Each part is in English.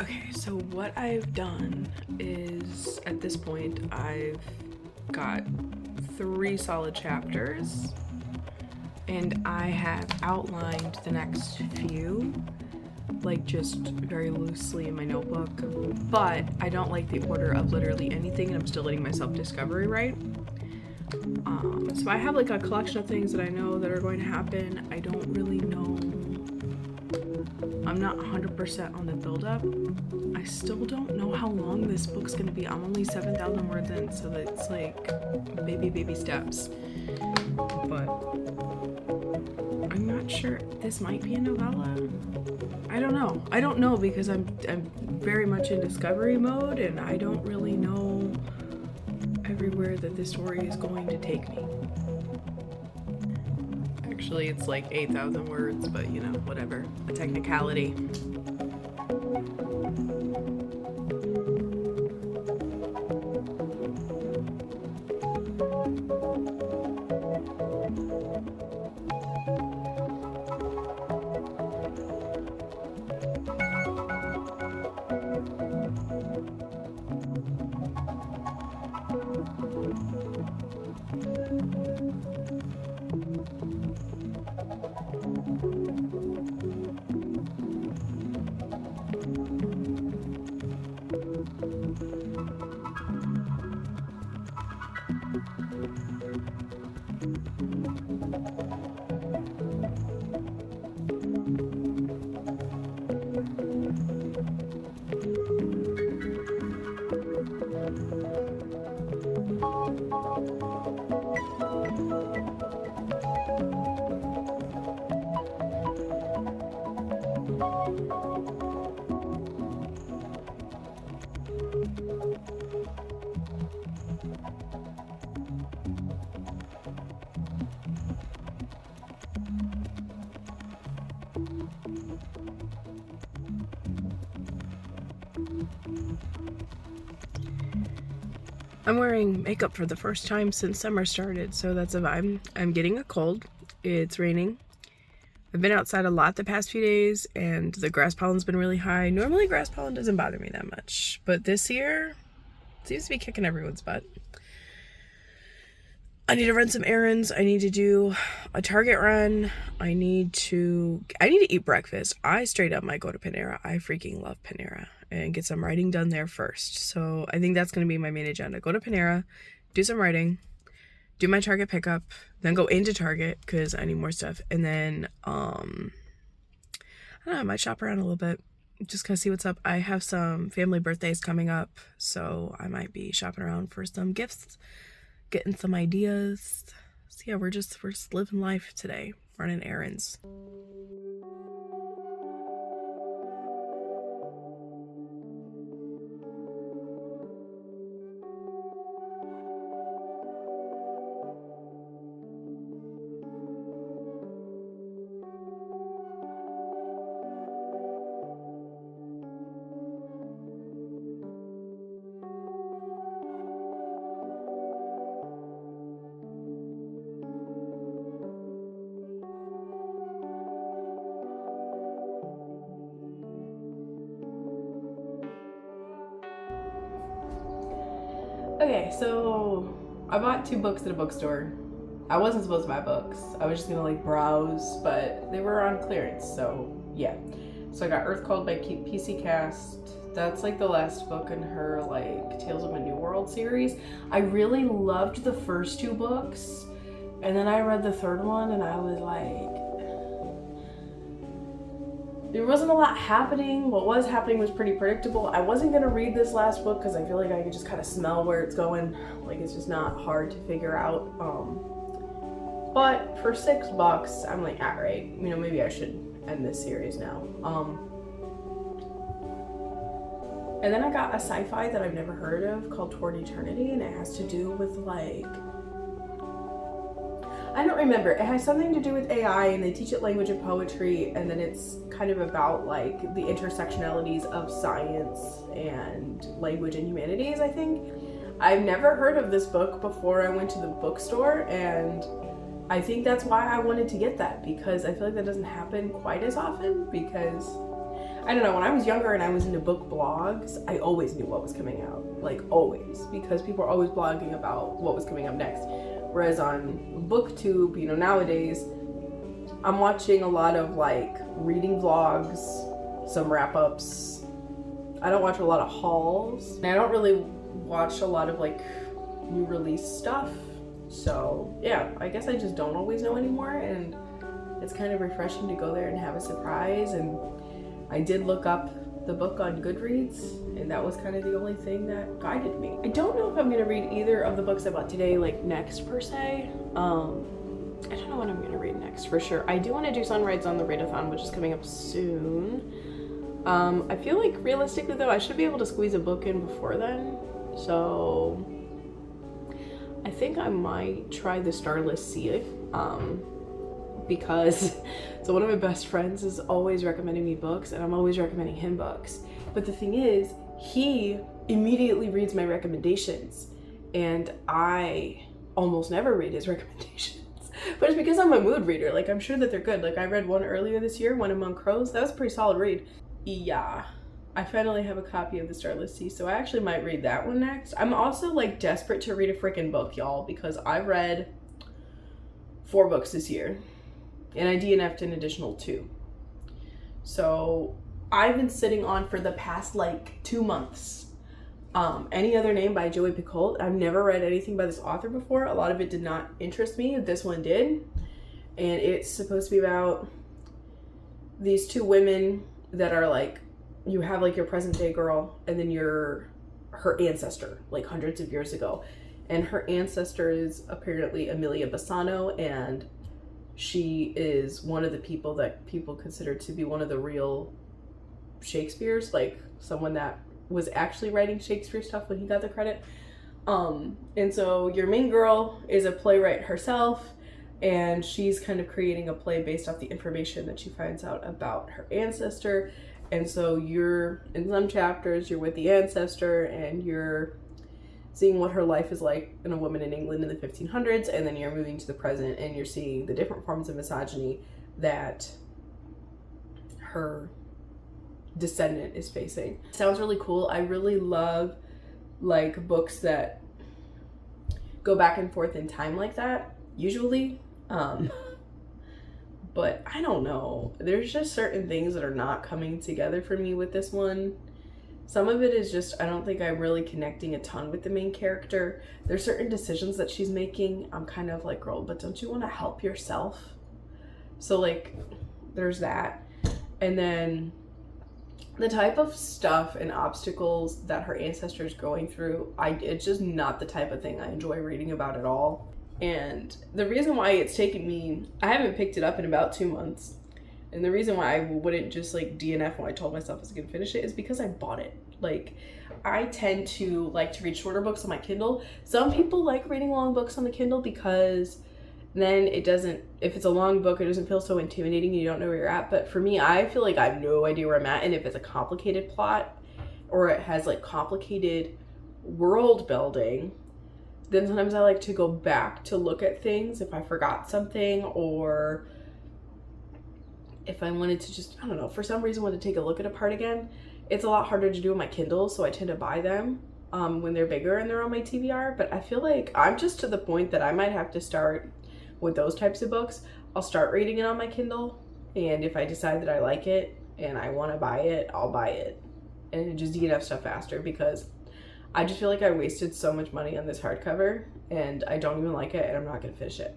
Okay, so what I've done is, at this point, I've got 3 solid chapters, and I have outlined the next few, like just very loosely in my notebook, but I don't like the order of literally anything, and I'm still letting myself discovery write. So I have like a collection of things that I know that are going to happen. I don't really know. I'm not 100% on the build-up. I still don't know how long this book's gonna be. I'm only 7,000 words in, so it's like baby steps. But I'm not sure. This might be a novella. I don't know because I'm very much in discovery mode, and I don't really know everywhere that this story is going to take me. Actually, it's like 8,000 words, but you know, whatever. A technicality. I'm wearing makeup for the first time since summer started, so that's a vibe. I'm getting a cold. It's raining. I've been outside a lot the past few days, and the grass pollen's been really high. Normally grass pollen doesn't bother me that much, but this year it seems to be kicking everyone's butt. I need to run some errands. I need to do a Target run. I need to eat breakfast. I straight up might go to Panera. I freaking love Panera, and get some writing done there first. So I think that's going to be my main agenda. Go to Panera, do some writing, do my Target pickup, then go into Target because I need more stuff. And then, I don't know, I might shop around a little bit. Just kind of see what's up. I have some family birthdays coming up, so I might be shopping around for some gifts, getting some ideas. So yeah, we're just living life today, running errands. Okay, so I bought 2 books at a bookstore. I wasn't supposed to buy books. I was just gonna like browse, but they were on clearance, so yeah. So I got Earth Called by PC Cast. That's like the last book in her like Tales of a New World series. I really loved the first 2 books, and then I read the third one and I was like, there wasn't a lot happening. What was happening was pretty predictable. I wasn't gonna read this last book because I feel like I could just kind of smell where it's going. Like it's just not hard to figure out. But for $6, I'm like, all right, you know, maybe I should end this series now. And then I got a sci-fi that I've never heard of called Toward Eternity, and it has to do with like, I don't remember. It has something to do with AI, and they teach it language and poetry, and then it's kind of about like the intersectionalities of science and language and humanities, I think. I've never heard of this book before I went to the bookstore, and I think that's why I wanted to get that, because I feel like that doesn't happen quite as often, because I don't know, when I was younger and I was into book blogs, I always knew what was coming out, like always, because people are always blogging about what was coming up next. Whereas on BookTube, you know, nowadays, I'm watching a lot of like reading vlogs, some wrap-ups. I don't watch a lot of hauls, and I don't really watch a lot of like new release stuff. So yeah, I guess I just don't always know anymore, and it's kind of refreshing to go there and have a surprise. And I did look up the book on Goodreads, and that was kind of the only thing that guided me. I don't know if I'm gonna read either of the books I bought today, like next per se. I don't know what I'm gonna read next for sure. I do want to do Sunrise on the Readathon, which is coming up soon. I feel like realistically though, I should be able to squeeze a book in before then. So I think I might try the Starless Sea, because so one of my best friends is always recommending me books, and I'm always recommending him books. But the thing is, he immediately reads my recommendations, and I almost never read his recommendations. But it's because I'm a mood reader. Like, I'm sure that they're good. Like, I read one earlier this year, One Among Crows. That was a pretty solid read. Yeah. I finally have a copy of The Starless Sea, so I actually might read that one next. I'm also, like, desperate to read a freaking book, y'all, because I read 4 books this year, and I DNF'd an additional 2. So I've been sitting on for the past, like, 2 months. Any Other Name by Joey Picoult. I've never read anything by this author before. A lot of it did not interest me. This one did. And it's supposed to be about these 2 women that are, like, you have like your present day girl, and then her ancestor, like hundreds of years ago. And her ancestor is apparently Amelia Bassano, and she is one of the people that people consider to be one of the real Shakespeare's, like someone that was actually writing Shakespeare stuff when he got the credit. And so your main girl is a playwright herself, and she's kind of creating a play based off the information that she finds out about her ancestor. And so you're, in some chapters, you're with the ancestor and you're seeing what her life is like in a woman in England in the 1500s, and then you're moving to the present and you're seeing the different forms of misogyny that her descendant is facing. Sounds really cool. I really love like books that go back and forth in time like that, usually. But I don't know. There's just certain things that are not coming together for me with this one. Some of it is just, I don't think I'm really connecting a ton with the main character. There's certain decisions that she's making. I'm kind of like, girl, but don't you want to help yourself? So like, there's that. And then the type of stuff and obstacles that her ancestor is going through, it's just not the type of thing I enjoy reading about at all. And the reason why it's taken me, I haven't picked it up in about 2 months. And the reason why I wouldn't just like DNF when I told myself I was going to finish it is because I bought it. Like, I tend to like to read shorter books on my Kindle. Some people like reading long books on the Kindle because then it doesn't, if it's a long book, it doesn't feel so intimidating and you don't know where you're at. But for me, I feel like I have no idea where I'm at. And if it's a complicated plot or it has like complicated world building, then sometimes I like to go back to look at things if I forgot something, or if I wanted to just, I don't know, for some reason want to take a look at a part again. It's a lot harder to do on my Kindle, so I tend to buy them when they're bigger and they're on my TBR. But I feel like I'm just to the point that I might have to start with those types of books. I'll start reading it on my Kindle, and if I decide that I like it and I want to buy it, I'll buy it and just DNF stuff faster, because I just feel like I wasted so much money on this hardcover and I don't even like it and I'm not going to finish it.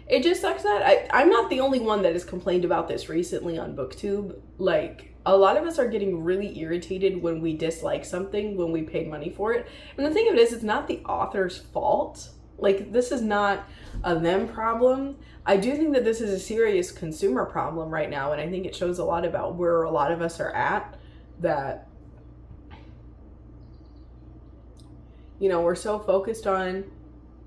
It just sucks that I'm not the only one that has complained about this recently on BookTube. Like, a lot of us are getting really irritated when we dislike something when we paid money for it. And the thing of it is, it's not the author's fault. Like, this is not a them problem. I do think that this is a serious consumer problem right now, and I think it shows a lot about where a lot of us are at, that, you know, we're so focused on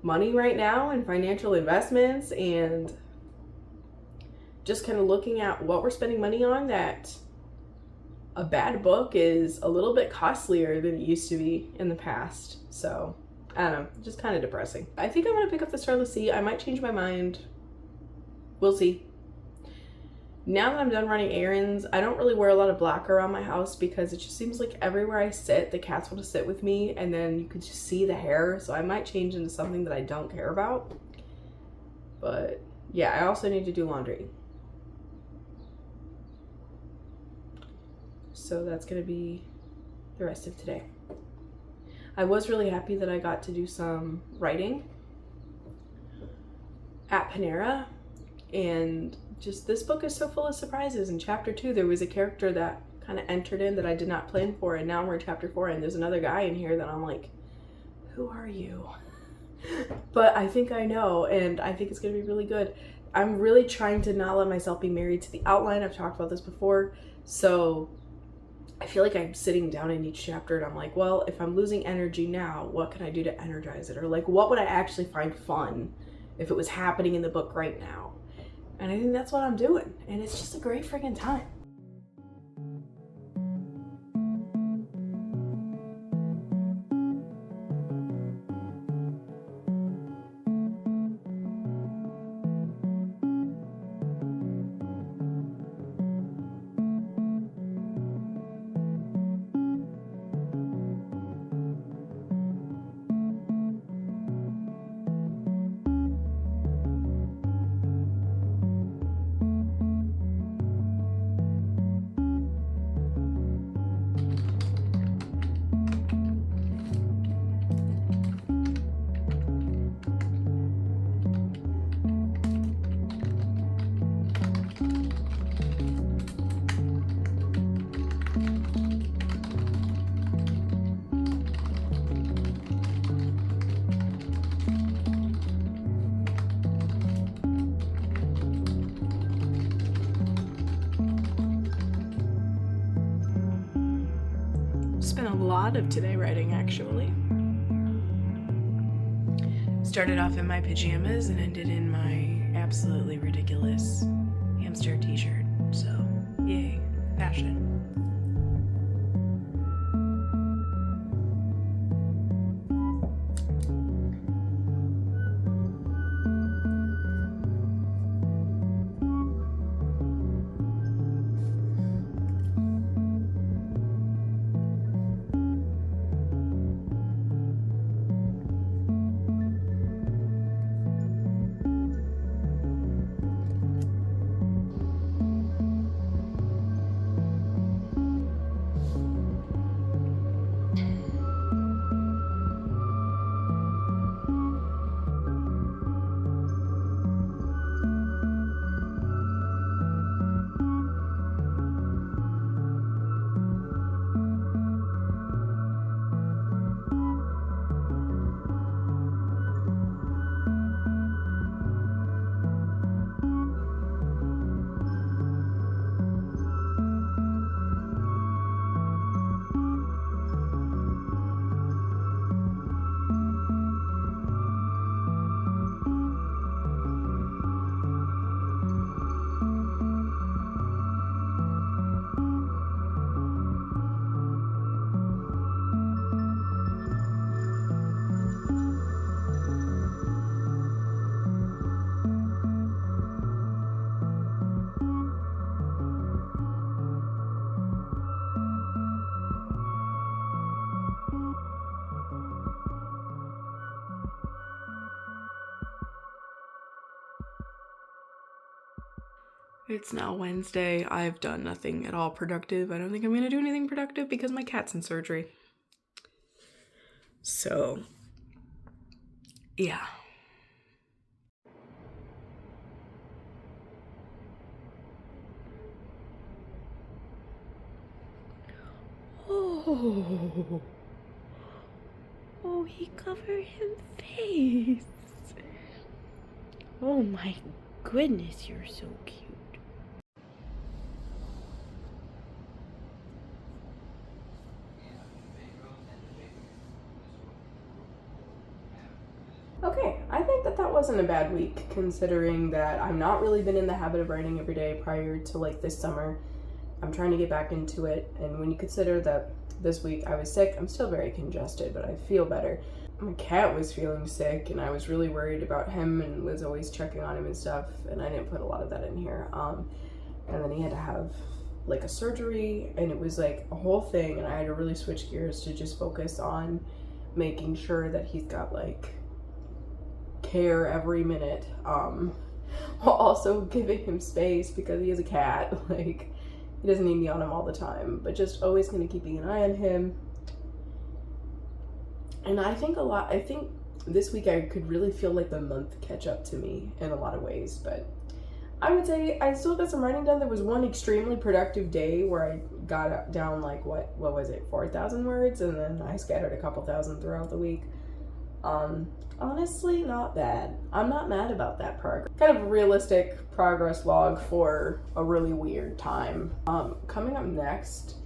money right now and financial investments and just kind of looking at what we're spending money on, that a bad book is a little bit costlier than it used to be in the past. So I don't know, just kind of depressing. I think I'm gonna pick up the Starless Sea. I might change my mind. We'll see. Now that I'm done running errands, I don't really wear a lot of black around my house because it just seems like everywhere I sit, the cats want to sit with me, and then you could just see the hair. So I might change into something that I don't care about. But yeah, I also need to do laundry. So that's gonna be the rest of today. I was really happy that I got to do some writing at Panera, and just this book is so full of surprises. In chapter 2 there was a character that kind of entered in that I did not plan for, and now we're in chapter 4 and there's another guy in here that I'm like, who are you? But I think I know, and I think it's gonna be really good. I'm really trying to not let myself be married to the outline. I've talked about this before, so I feel like I'm sitting down in each chapter and I'm like, well, if I'm losing energy now, what can I do to energize it? Or like, what would I actually find fun if it was happening in the book right now? And I think that's what I'm doing. And it's just a great freaking time. Spent a lot of today writing, actually. Started off in my pajamas and ended in my absolutely ridiculous hamster t-shirt. So, yay, fashion. It's now Wednesday. I've done nothing at all productive. I don't think I'm going to do anything productive because my cat's in surgery. So, yeah. Oh. Oh, he covered his face. Oh my goodness, you're so cute. Okay, I think that wasn't a bad week, considering that I've not really been in the habit of writing every day prior to like this summer. I'm trying to get back into it, and when you consider that this week I was sick, I'm still very congested, but I feel better. My cat was feeling sick, and I was really worried about him and was always checking on him and stuff, and I didn't put a lot of that in here. And then he had to have like a surgery, and it was like a whole thing, and I had to really switch gears to just focus on making sure that he's got like care every minute, while also giving him space because he is a cat. Like, he doesn't need me on him all the time, but just always kind of keeping an eye on him. And I think this week I could really feel like the month catch up to me in a lot of ways, but I would say I still got some writing done. There was one extremely productive day where I got down like, what was it, 4,000 words, and then I scattered a couple thousand throughout the week. Honestly, not bad. I'm not mad about that progress. Kind of a realistic progress log for a really weird time. Coming up next,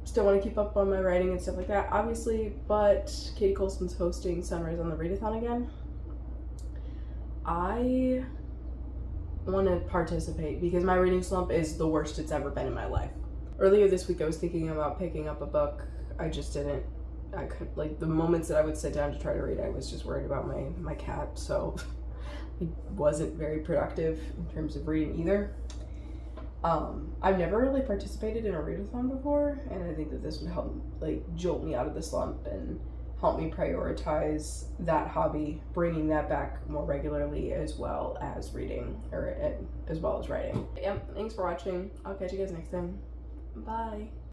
still want to keep up on my writing and stuff like that, obviously, but Katie Colston's hosting Sunrise on the Readathon again. I want to participate because my reading slump is the worst it's ever been in my life. Earlier this week I was thinking about picking up a book. I just didn't. I could, like, the moments that I would sit down to try to read, I was just worried about my cat, so it wasn't very productive in terms of reading either. I've never really participated in a readathon before, and I think that this would help like jolt me out of the slump and help me prioritize that hobby, bringing that back more regularly, as well as reading, or as well as writing. Yep, thanks for watching. I'll catch you guys next time. Bye.